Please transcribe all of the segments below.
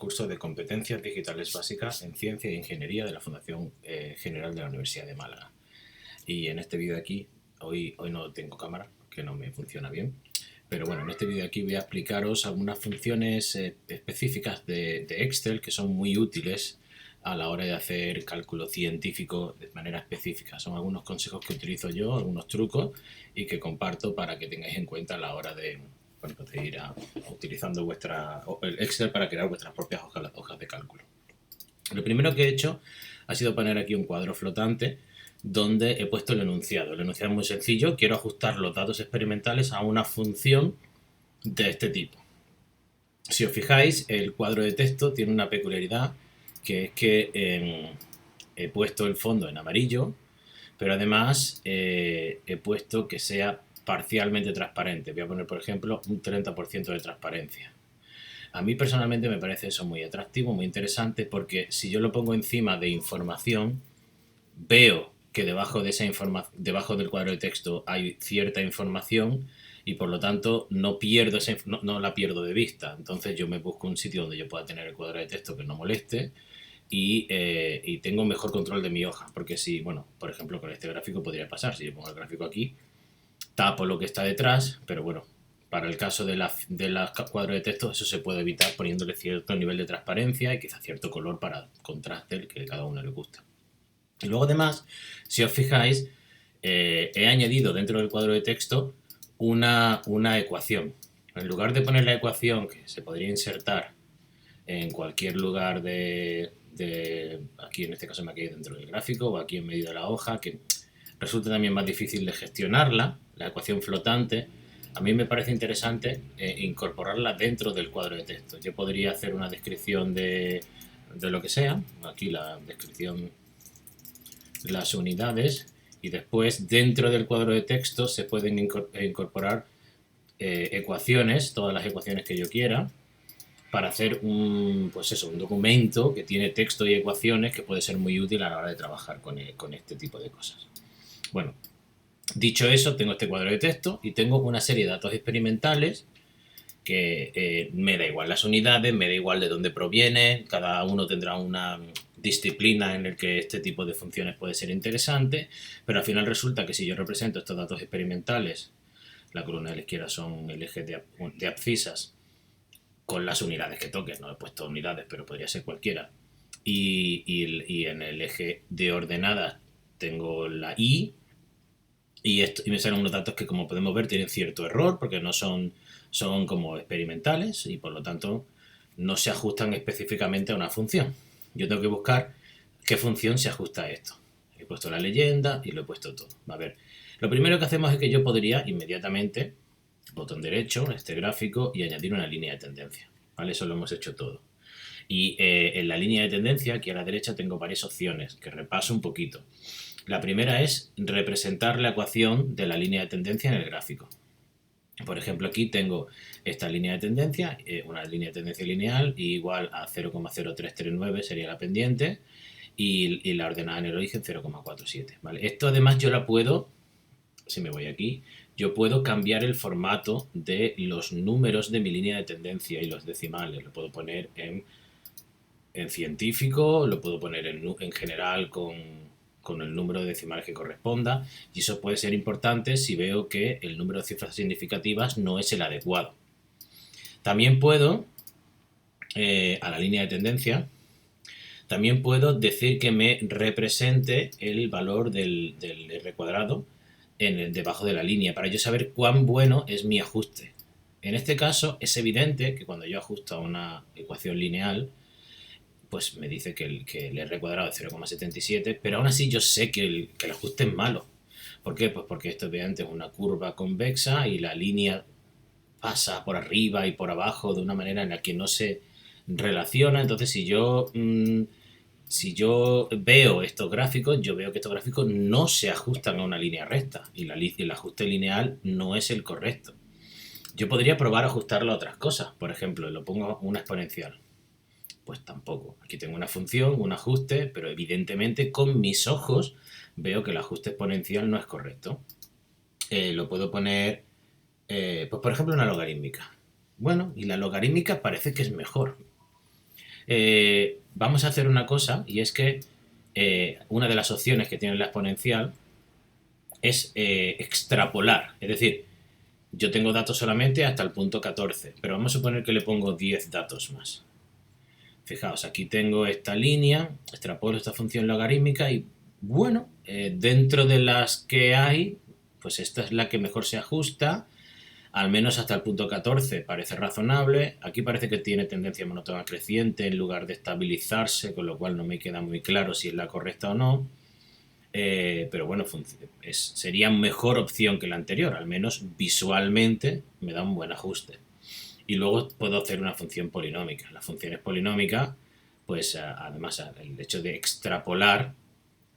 curso de Competencias Digitales Básicas en Ciencia e Ingeniería de la Fundación General de la Universidad de Málaga. Y en este vídeo de aquí, hoy no tengo cámara, que no me funciona bien, pero bueno, en este vídeo de aquí voy a explicaros algunas funciones específicas de Excel que son muy útiles a la hora de hacer cálculo científico de manera específica. Son algunos consejos que utilizo yo, algunos trucos, y que comparto para que tengáis en cuenta a la hora de, bueno, de ir utilizando el Excel para crear vuestras propias hojas de cálculo. Lo primero que he hecho ha sido poner aquí un cuadro flotante donde he puesto el enunciado. El enunciado es muy sencillo, quiero ajustar los datos experimentales a una función de este tipo. Si os fijáis, el cuadro de texto tiene una peculiaridad, que es que he puesto el fondo en amarillo, pero además he puesto que sea parcialmente transparente. Voy a poner, por ejemplo, un 30% de transparencia. A mí personalmente me parece eso muy atractivo, muy interesante, porque si yo lo pongo encima de información, veo que debajo de debajo del cuadro de texto hay cierta información y por lo tanto no la pierdo de vista. Entonces yo me busco un sitio donde yo pueda tener el cuadro de texto que no moleste y tengo mejor control de mi hoja, porque si, bueno, por ejemplo con este gráfico podría pasar, si yo pongo el gráfico aquí, tapo lo que está detrás, pero bueno, para el caso de la cuadro de texto eso se puede evitar poniéndole cierto nivel de transparencia y quizá cierto color para contraste, el que a cada uno le gusta. Y luego además, si os fijáis, he añadido dentro del cuadro de texto una ecuación. En lugar de poner la ecuación que se podría insertar en cualquier lugar aquí en este caso me ha caído dentro del gráfico o aquí en medio de la hoja, que resulta también más difícil de gestionarla, la ecuación flotante, a mí me parece interesante incorporarla dentro del cuadro de texto. Yo podría hacer una descripción de lo que sea, aquí la descripción, las unidades, y después dentro del cuadro de texto se pueden incorporar ecuaciones, todas las ecuaciones que yo quiera, para hacer un documento que tiene texto y ecuaciones que puede ser muy útil a la hora de trabajar con este tipo de cosas. Bueno, dicho eso, tengo este cuadro de texto y tengo una serie de datos experimentales que me da igual las unidades, me da igual de dónde proviene, cada uno tendrá una disciplina en el que este tipo de funciones puede ser interesante, pero al final resulta que si yo represento estos datos experimentales, la columna de la izquierda son el eje de abscisas con las unidades que toques, no he puesto unidades, pero podría ser cualquiera, y en el eje de ordenadas tengo la y me salen unos datos que, como podemos ver, tienen cierto error porque no son como experimentales y por lo tanto no se ajustan específicamente a una función. Yo tengo que buscar qué función se ajusta a esto. He puesto la leyenda y lo he puesto todo. A ver, lo primero que hacemos es que yo podría inmediatamente, botón derecho, este gráfico, y añadir una línea de tendencia. ¿Vale? Eso lo hemos hecho todo. Y en la línea de tendencia, aquí a la derecha, tengo varias opciones que repaso un poquito. La primera es representar la ecuación de la línea de tendencia en el gráfico. Por ejemplo, aquí tengo esta línea de tendencia, una línea de tendencia lineal, igual a 0,0339 sería la pendiente, y la ordenada en el origen 0,47. ¿Vale? Esto además yo la puedo, si me voy aquí, yo puedo cambiar el formato de los números de mi línea de tendencia y los decimales. Lo puedo poner en científico, lo puedo poner en general con el número de decimales que corresponda, y eso puede ser importante si veo que el número de cifras significativas no es el adecuado. También puedo, a la línea de tendencia, también puedo decir que me represente el valor del R cuadrado debajo de la línea, para yo saber cuán bueno es mi ajuste. En este caso es evidente que cuando yo ajusto a una ecuación lineal, pues me dice que el R cuadrado es 0,77, pero aún así yo sé que el ajuste es malo. ¿Por qué? Pues porque esto obviamente es una curva convexa y la línea pasa por arriba y por abajo de una manera en la que no se relaciona. Entonces si yo veo estos gráficos, yo veo que estos gráficos no se ajustan a una línea recta y el ajuste lineal no es el correcto. Yo podría probar a ajustarlo a otras cosas. Por ejemplo, lo pongo a una exponencial. Pues tampoco. Aquí tengo una función, un ajuste, pero evidentemente con mis ojos veo que el ajuste exponencial no es correcto. Lo puedo poner, pues por ejemplo, una logarítmica. Bueno, y la logarítmica parece que es mejor. vamos a hacer una cosa, y es que una de las opciones que tiene la exponencial es extrapolar. Es decir, yo tengo datos solamente hasta el punto 14, pero vamos a suponer que le pongo 10 datos más. Fijaos, aquí tengo esta línea, extrapolo esta función logarítmica y, bueno, dentro de las que hay, pues esta es la que mejor se ajusta, al menos hasta el punto 14 parece razonable. Aquí parece que tiene tendencia monótona creciente en lugar de estabilizarse, con lo cual no me queda muy claro si es la correcta o no. Pero bueno, sería mejor opción que la anterior, al menos visualmente me da un buen ajuste. Y luego puedo hacer una función polinómica. Las funciones polinómicas, pues además el hecho de extrapolar,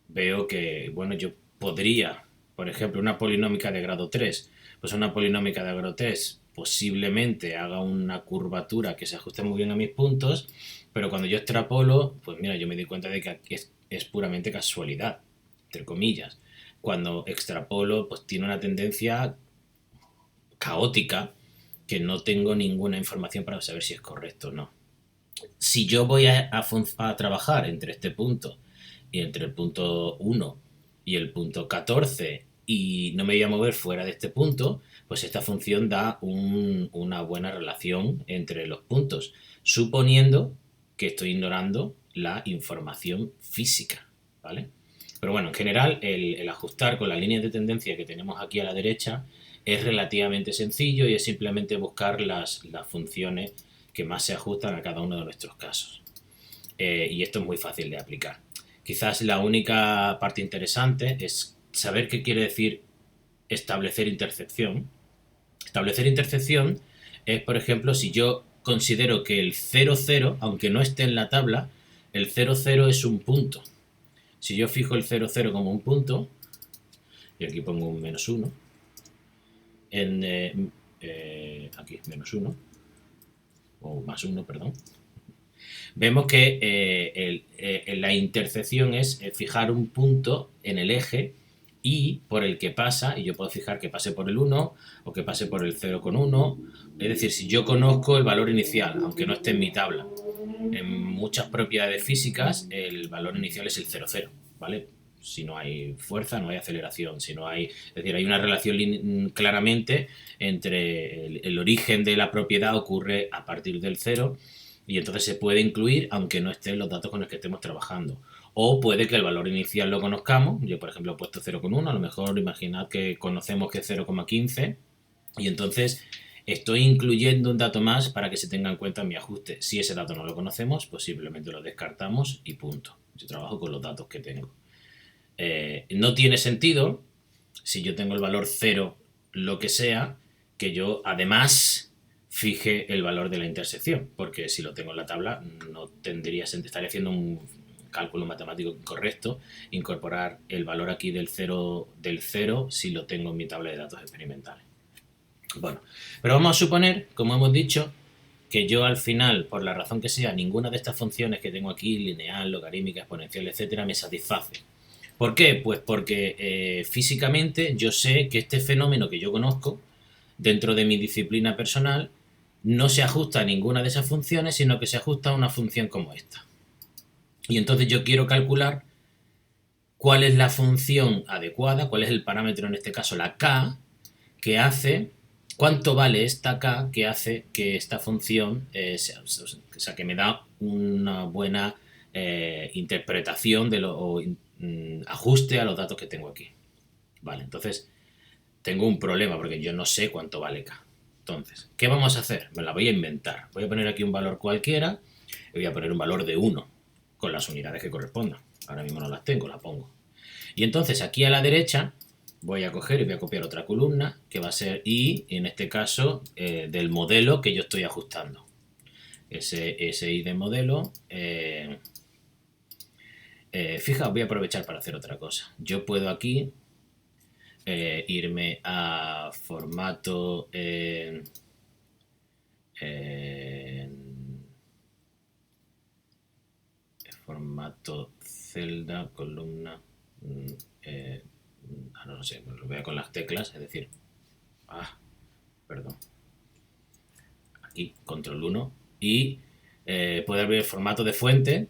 veo que, bueno, yo podría, por ejemplo, una polinómica de grado 3, pues una polinómica de grado 3 posiblemente haga una curvatura que se ajuste muy bien a mis puntos, pero cuando yo extrapolo, pues mira, yo me di cuenta de que aquí es puramente casualidad, entre comillas. Cuando extrapolo, pues tiene una tendencia caótica que no tengo ninguna información para saber si es correcto o no. Si yo voy a trabajar entre este punto y entre el punto 1 y el punto 14 y no me voy a mover fuera de este punto, pues esta función da una buena relación entre los puntos, suponiendo que estoy ignorando la información física, ¿vale? Pero bueno, en general el ajustar con la línea de tendencia que tenemos aquí a la derecha es relativamente sencillo y es simplemente buscar las funciones que más se ajustan a cada uno de nuestros casos. Y esto es muy fácil de aplicar. Quizás la única parte interesante es saber qué quiere decir establecer intersección. Establecer intersección es, por ejemplo, si yo considero que el 0, 0, aunque no esté en la tabla, el 0, 0 es un punto. Si yo fijo el 0, 0 como un punto, y aquí pongo un menos 1, aquí menos 1, o más 1, perdón, vemos que la intersección es fijar un punto en el eje y por el que pasa, y yo puedo fijar que pase por el 1 o que pase por el 0,1, es decir, si yo conozco el valor inicial, aunque no esté en mi tabla. En muchas propiedades físicas el valor inicial es el 0, 0, ¿vale? Si no hay fuerza, no hay aceleración. Si no hay, es decir, hay una relación claramente entre el origen de la propiedad ocurre a partir del 0 y entonces se puede incluir aunque no estén los datos con los que estemos trabajando. O puede que el valor inicial lo conozcamos. Yo, por ejemplo, he puesto 0,1. A lo mejor imaginad que conocemos que es 0,15 y entonces estoy incluyendo un dato más para que se tenga en cuenta en mi ajuste. Si ese dato no lo conocemos, pues simplemente lo descartamos y punto. Yo trabajo con los datos que tengo. No tiene sentido, si yo tengo el valor 0, lo que sea, que yo además fije el valor de la intersección, porque si lo tengo en la tabla no tendría sentido, estaría haciendo un cálculo matemático incorrecto incorporar el valor aquí del 0 si lo tengo en mi tabla de datos experimentales. Bueno, pero vamos a suponer, como hemos dicho, que yo al final, por la razón que sea, ninguna de estas funciones que tengo aquí, lineal, logarítmica, exponencial, etcétera, me satisface. ¿Por qué? Pues porque físicamente yo sé que este fenómeno que yo conozco dentro de mi disciplina personal no se ajusta a ninguna de esas funciones, sino que se ajusta a una función como esta. Y entonces yo quiero calcular cuál es la función adecuada, cuál es el parámetro, en este caso la k, que hace, cuánto vale esta k que hace que esta función, o sea, que me da una buena interpretación de o ajuste a los datos que tengo aquí. Vale, entonces tengo un problema porque yo no sé cuánto vale k. Entonces, ¿qué vamos a hacer? Me la voy a inventar. Voy a poner aquí un valor cualquiera y voy a poner un valor de 1 con las unidades que correspondan. Ahora mismo no las tengo, la pongo. Y entonces aquí a la derecha voy a coger y voy a copiar otra columna que va a ser i, en este caso, del modelo que yo estoy ajustando. Ese i de modelo. Fijaos, voy a aprovechar para hacer otra cosa. Yo puedo aquí irme a formato formato celda, columna, no sé, lo veo con las teclas, es decir, perdón, aquí, control 1, y puede abrir el formato de fuente,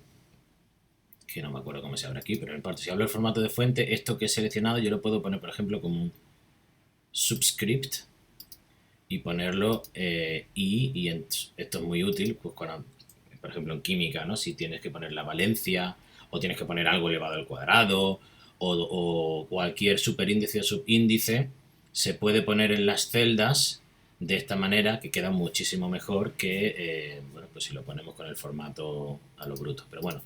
que no me acuerdo cómo se abre aquí, pero no importa. Si abro el formato de fuente, esto que he seleccionado yo lo puedo poner, por ejemplo, como un subscript y ponerlo esto es muy útil, pues cuando, por ejemplo, en química, ¿no? Si tienes que poner la valencia o tienes que poner algo elevado al cuadrado o cualquier superíndice o subíndice, se puede poner en las celdas de esta manera que queda muchísimo mejor que, bueno, pues si lo ponemos con el formato a lo bruto. Pero bueno,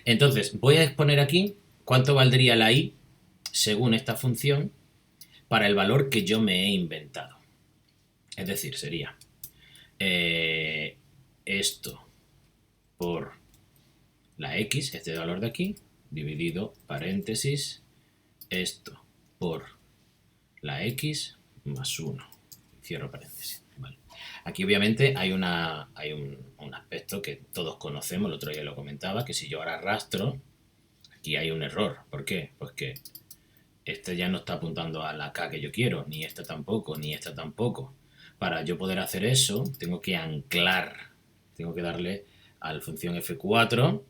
entonces voy a exponer aquí cuánto valdría la i según esta función para el valor que yo me he inventado. Es decir, sería esto por la x, este valor de aquí, dividido paréntesis, esto por la x más 1. Cierro paréntesis. Vale. Aquí obviamente hay un aspecto que todos conocemos, el otro día lo comentaba, que si yo ahora arrastro, aquí hay un error. ¿Por qué? Pues que este ya no está apuntando a la k que yo quiero, ni esta tampoco, ni esta tampoco. Para yo poder hacer eso, tengo que anclar, tengo que darle a la función f4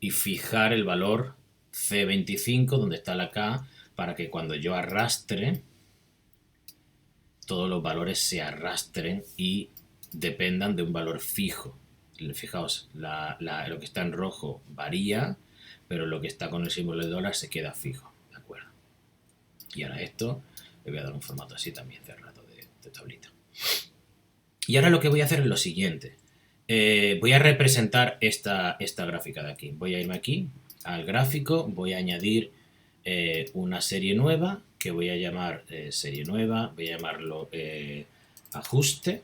y fijar el valor c25 donde está la k para que cuando yo arrastre todos los valores se arrastren y dependan de un valor fijo. Fijaos, lo que está en rojo varía, pero lo que está con el símbolo de dólar se queda fijo, ¿de acuerdo? Y ahora esto le voy a dar un formato así también cerrado de tablita. Y ahora lo que voy a hacer es lo siguiente. Voy a representar esta gráfica de aquí. Voy a irme aquí al gráfico, voy a añadir una serie nueva que voy a llamar serie nueva, voy a llamarlo ajuste,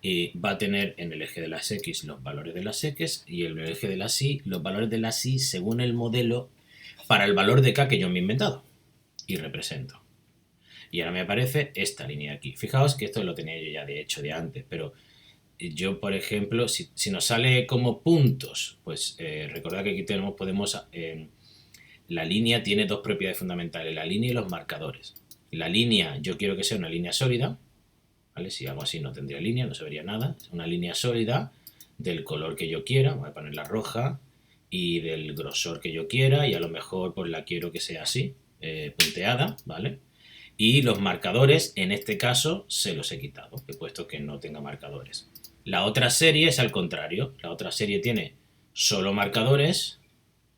y va a tener en el eje de las X los valores de las X y en el eje de las Y los valores de las Y según el modelo para el valor de K que yo me he inventado y represento. Y ahora me aparece esta línea aquí. Fijaos que esto lo tenía yo ya de hecho de antes, pero yo, por ejemplo, si nos sale como puntos, pues recordad que aquí podemos la línea tiene dos propiedades fundamentales, la línea y los marcadores. La línea yo quiero que sea una línea sólida, ¿vale? Si hago así no tendría línea, no se vería nada. Es una línea sólida del color que yo quiera, voy a ponerla roja, y del grosor que yo quiera, y a lo mejor pues la quiero que sea así, punteada, ¿vale? Y los marcadores, en este caso, se los he quitado, he puesto que no tenga marcadores. La otra serie es al contrario, la otra serie tiene solo marcadores,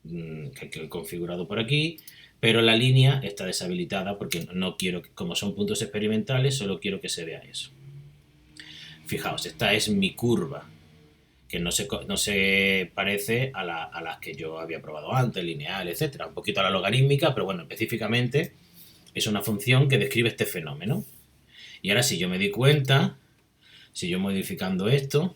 que he configurado por aquí, pero la línea está deshabilitada porque no quiero, como son puntos experimentales, solo quiero que se vea eso. Fijaos, esta es mi curva, que no se parece a las que yo había probado antes, lineal, etcétera, un poquito a la logarítmica, pero bueno, específicamente es una función que describe este fenómeno. Y ahora si yo me di cuenta, si yo modificando esto,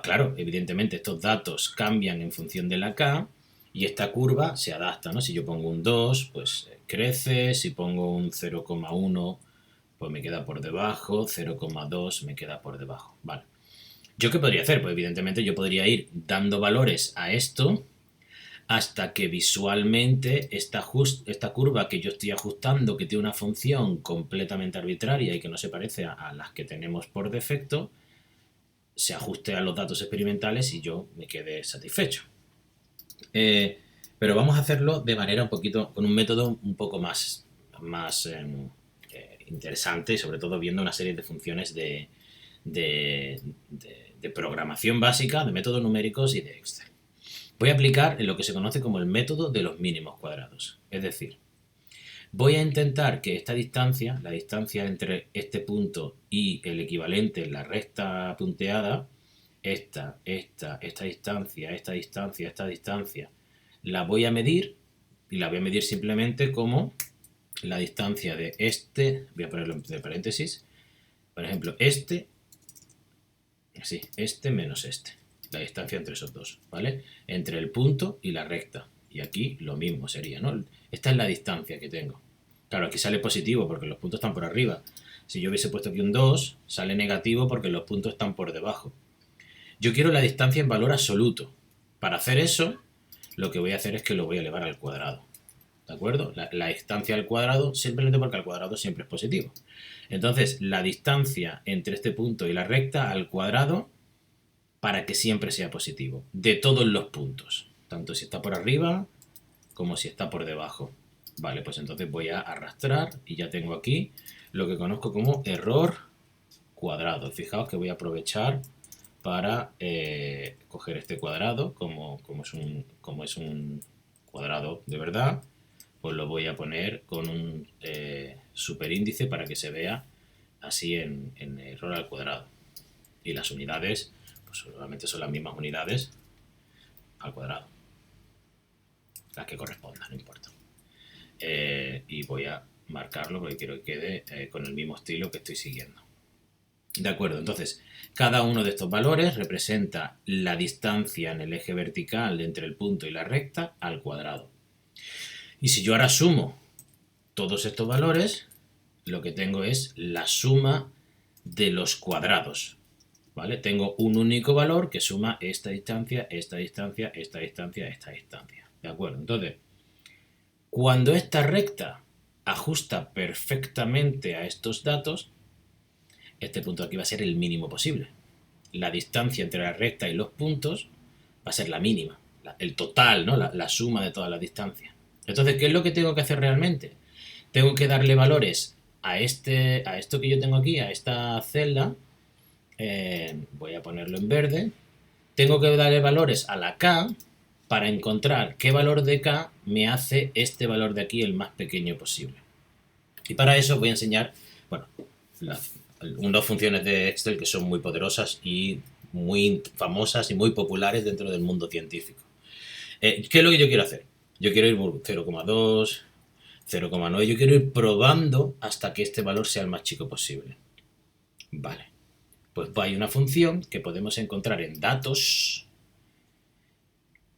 claro, evidentemente estos datos cambian en función de la K y esta curva se adapta, ¿no? Si yo pongo un 2, pues crece, si pongo un 0,1, pues me queda por debajo, 0,2 me queda por debajo, vale. ¿Yo qué podría hacer? Pues evidentemente yo podría ir dando valores a esto hasta que visualmente esta curva que yo estoy ajustando, que tiene una función completamente arbitraria y que no se parece a las que tenemos por defecto, se ajuste a los datos experimentales y yo me quede satisfecho. Pero vamos a hacerlo de manera un poquito, con un método un poco más interesante, sobre todo viendo una serie de funciones de programación básica, de métodos numéricos y de Excel. Voy a aplicar en lo que se conoce como el método de los mínimos cuadrados. Es decir, voy a intentar que esta distancia, la distancia entre este punto y el equivalente en la recta punteada, esta distancia, la voy a medir y la voy a medir simplemente como la distancia de este, voy a ponerlo entre paréntesis, por ejemplo, este menos este, la distancia entre esos dos, ¿vale? Entre el punto y la recta. Y aquí lo mismo sería, ¿no? Esta es la distancia que tengo. Claro, aquí sale positivo porque los puntos están por arriba. Si yo hubiese puesto aquí un 2, sale negativo porque los puntos están por debajo. Yo quiero la distancia en valor absoluto. Para hacer eso, lo que voy a hacer es que lo voy a elevar al cuadrado. ¿De acuerdo? La distancia al cuadrado, simplemente porque al cuadrado siempre es positivo. Entonces, la distancia entre este punto y la recta al cuadrado para que siempre sea positivo, de todos los puntos, tanto si está por arriba como si está por debajo. Vale, pues entonces voy a arrastrar y ya tengo aquí lo que conozco como error cuadrado. Fijaos que voy a aprovechar para coger este cuadrado, como es un cuadrado de verdad, pues lo voy a poner con un superíndice para que se vea así en error al cuadrado. Y las unidades, pues solamente son las mismas unidades al cuadrado, las que correspondan, no importa. Y voy a marcarlo porque quiero que quede con el mismo estilo que estoy siguiendo. De acuerdo, entonces cada uno de estos valores representa la distancia en el eje vertical entre el punto y la recta al cuadrado. Y si yo ahora sumo todos estos valores, lo que tengo es la suma de los cuadrados. ¿Vale? Tengo un único valor que suma esta distancia, esta distancia, esta distancia, esta distancia. ¿De acuerdo? Entonces, cuando esta recta ajusta perfectamente a estos datos, este punto de aquí va a ser el mínimo posible. La distancia entre la recta y los puntos va a ser la mínima, el total, ¿no? La suma de todas las distancias. Entonces, ¿qué es lo que tengo que hacer realmente? Tengo que darle valores a esto que yo tengo aquí, a esta celda. Voy a ponerlo en verde. Tengo que darle valores a la K para encontrar qué valor de K me hace este valor de aquí el más pequeño posible. Y para eso voy a enseñar, bueno, unas funciones de Excel que son muy poderosas y muy famosas y muy populares dentro del mundo científico. ¿Qué es lo que yo quiero hacer? Yo quiero ir 0,2, 0,9, yo quiero ir probando hasta que este valor sea el más chico posible. Vale, pues hay una función que podemos encontrar en datos,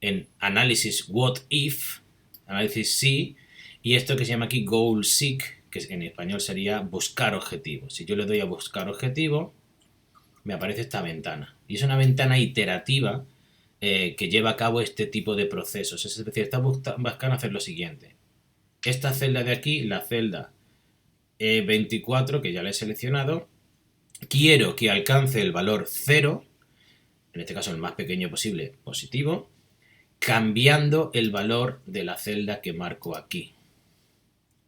en análisis what if, análisis si, y esto que se llama aquí goal seek, que en español sería buscar objetivo. Si yo le doy a buscar objetivo, me aparece esta ventana. Y es una ventana iterativa que lleva a cabo este tipo de procesos. Es decir, está buscando hacer lo siguiente. Esta celda de aquí, la celda E24, que ya la he seleccionado, quiero que alcance el valor 0, en este caso el más pequeño posible, positivo, cambiando el valor de la celda que marco aquí.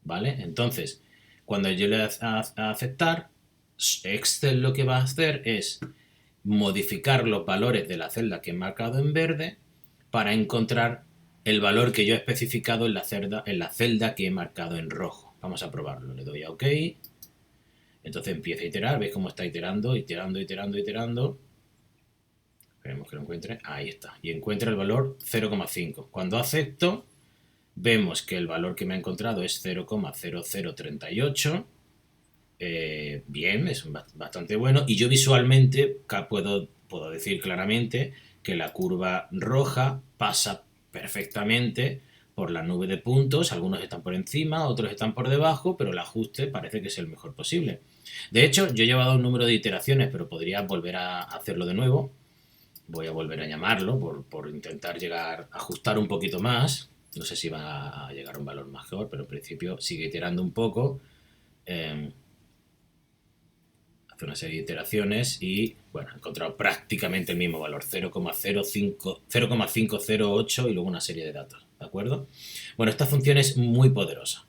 ¿Vale? Entonces, cuando yo le doy a aceptar, Excel lo que va a hacer es modificar los valores de la celda que he marcado en verde para encontrar el valor que yo he especificado en la celda que he marcado en rojo. Vamos a probarlo. Le doy a OK. Entonces empieza a iterar. ¿Veis cómo está iterando? Iterando, iterando, iterando. Esperemos que lo encuentre. Ahí está. Y encuentra el valor 0,5. Cuando acepto, vemos que el valor que me ha encontrado es 0,0038. Bien, es bastante bueno. Y yo visualmente puedo decir claramente que la curva roja pasa perfectamente por la nube de puntos. Algunos están por encima, otros están por debajo, pero el ajuste parece que es el mejor posible. De hecho, yo he llevado un número de iteraciones, pero podría volver a hacerlo de nuevo. Voy a volver a llamarlo por intentar llegar a ajustar un poquito más. No sé si va a llegar a un valor mejor, pero en principio sigue iterando un poco. Hace una serie de iteraciones y, bueno, he encontrado prácticamente el mismo valor, 0,508 y luego una serie de datos, ¿de acuerdo? Bueno, esta función es muy poderosa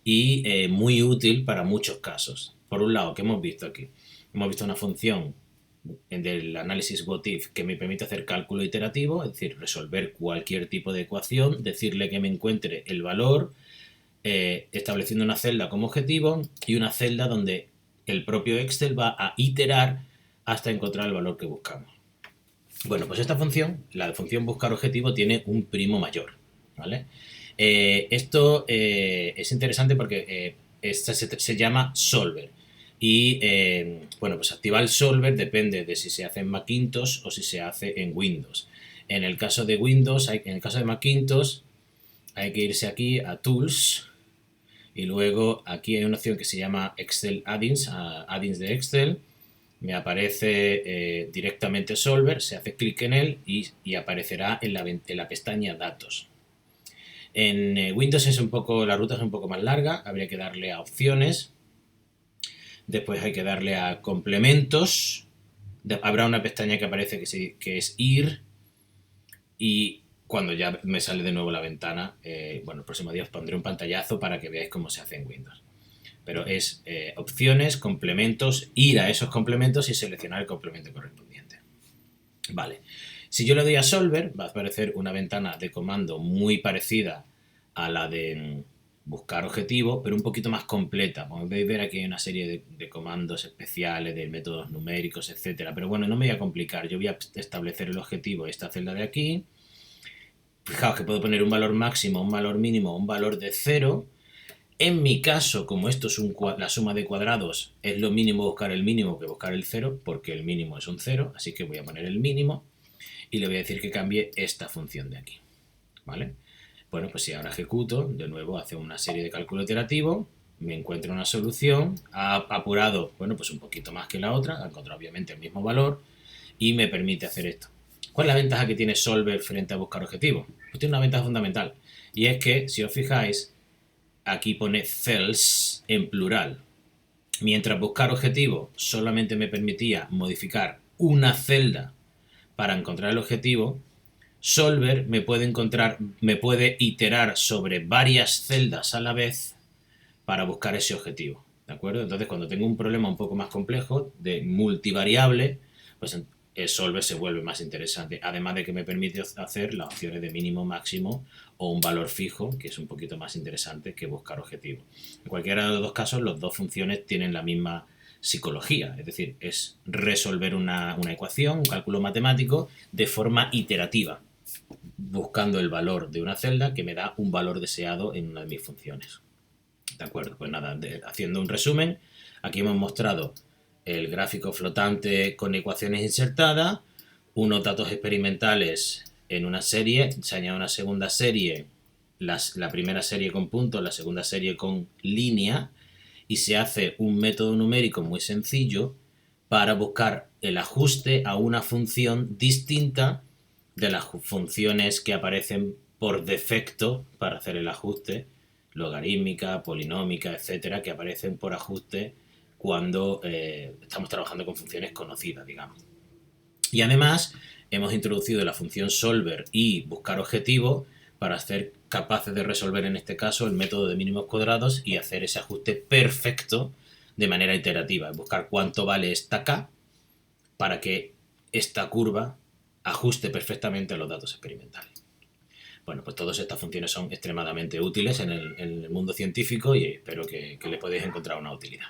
y muy útil para muchos casos. Por un lado, ¿qué hemos visto aquí? Hemos visto una función del análisis what if que me permite hacer cálculo iterativo, es decir, resolver cualquier tipo de ecuación, decirle que me encuentre el valor, estableciendo una celda como objetivo y una celda donde el propio Excel va a iterar hasta encontrar el valor que buscamos. Bueno, pues esta función, la función buscar objetivo, tiene un primo mayor, ¿vale? Esto es interesante porque se llama solver. Y bueno, pues activar el solver depende de si se hace en Macintosh o si se hace en Windows. En el caso de Windows, en el caso de Macintosh, hay que irse aquí a Tools y luego aquí hay una opción que se llama Excel Add-ins, Add-ins de Excel. Me aparece directamente Solver, se hace clic en él y aparecerá en la pestaña Datos. En Windows la ruta es un poco más larga, habría que darle a Opciones. Después hay que darle a complementos habrá una pestaña que aparece que es ir, y cuando ya me sale de nuevo la ventana, bueno, el próximo día os pondré un pantallazo para que veáis cómo se hace en Windows. Pero es opciones, complementos, ir a esos complementos y seleccionar el complemento correspondiente. Vale. Si yo le doy a Solver, va a aparecer una ventana de comando muy parecida a la de buscar objetivo, pero un poquito más completa. Como podéis ver, aquí hay una serie de comandos especiales, de métodos numéricos, etcétera. Pero bueno, no me voy a complicar. Yo voy a establecer el objetivo, esta celda de aquí. Fijaos que puedo poner un valor máximo, un valor mínimo, un valor de 0. En mi caso, como esto es la suma de cuadrados, es lo mínimo buscar el mínimo que buscar el 0, porque el mínimo es un 0, así que voy a poner el mínimo y le voy a decir que cambie esta función de aquí. ¿Vale? Bueno, pues si ahora ejecuto, de nuevo hace una serie de cálculo iterativo, me encuentro una solución, ha apurado, bueno, pues un poquito más que la otra, ha encontrado obviamente el mismo valor y me permite hacer esto. ¿Cuál es la ventaja que tiene Solver frente a buscar objetivos? Pues tiene una ventaja fundamental, y es que, si os fijáis, aquí pone cells en plural. Mientras buscar objetivo solamente me permitía modificar una celda para encontrar el objetivo, Solver me puede iterar sobre varias celdas a la vez para buscar ese objetivo. ¿De acuerdo? Entonces, cuando tengo un problema un poco más complejo de multivariable, pues Solver se vuelve más interesante. Además de que me permite hacer las opciones de mínimo, máximo o un valor fijo, que es un poquito más interesante que buscar objetivo. En cualquiera de los dos casos, las dos funciones tienen la misma psicología, es decir, es resolver una ecuación, un cálculo matemático, de forma iterativa, buscando el valor de una celda que me da un valor deseado en una de mis funciones. ¿De acuerdo? Pues nada, haciendo un resumen, aquí hemos mostrado el gráfico flotante con ecuaciones insertadas, unos datos experimentales en una serie, se añade una segunda serie, la primera serie con puntos, la segunda serie con línea, y se hace un método numérico muy sencillo para buscar el ajuste a una función distinta de las funciones que aparecen por defecto para hacer el ajuste, logarítmica, polinómica, etcétera, que aparecen por ajuste cuando estamos trabajando con funciones conocidas, digamos. Y además hemos introducido la función solver y buscar objetivo para ser capaces de resolver en este caso el método de mínimos cuadrados y hacer ese ajuste perfecto de manera iterativa, buscar cuánto vale esta k para que esta curva ajuste perfectamente a los datos experimentales. Bueno, pues todas estas funciones son extremadamente útiles en el mundo científico y espero que le podáis encontrar una utilidad.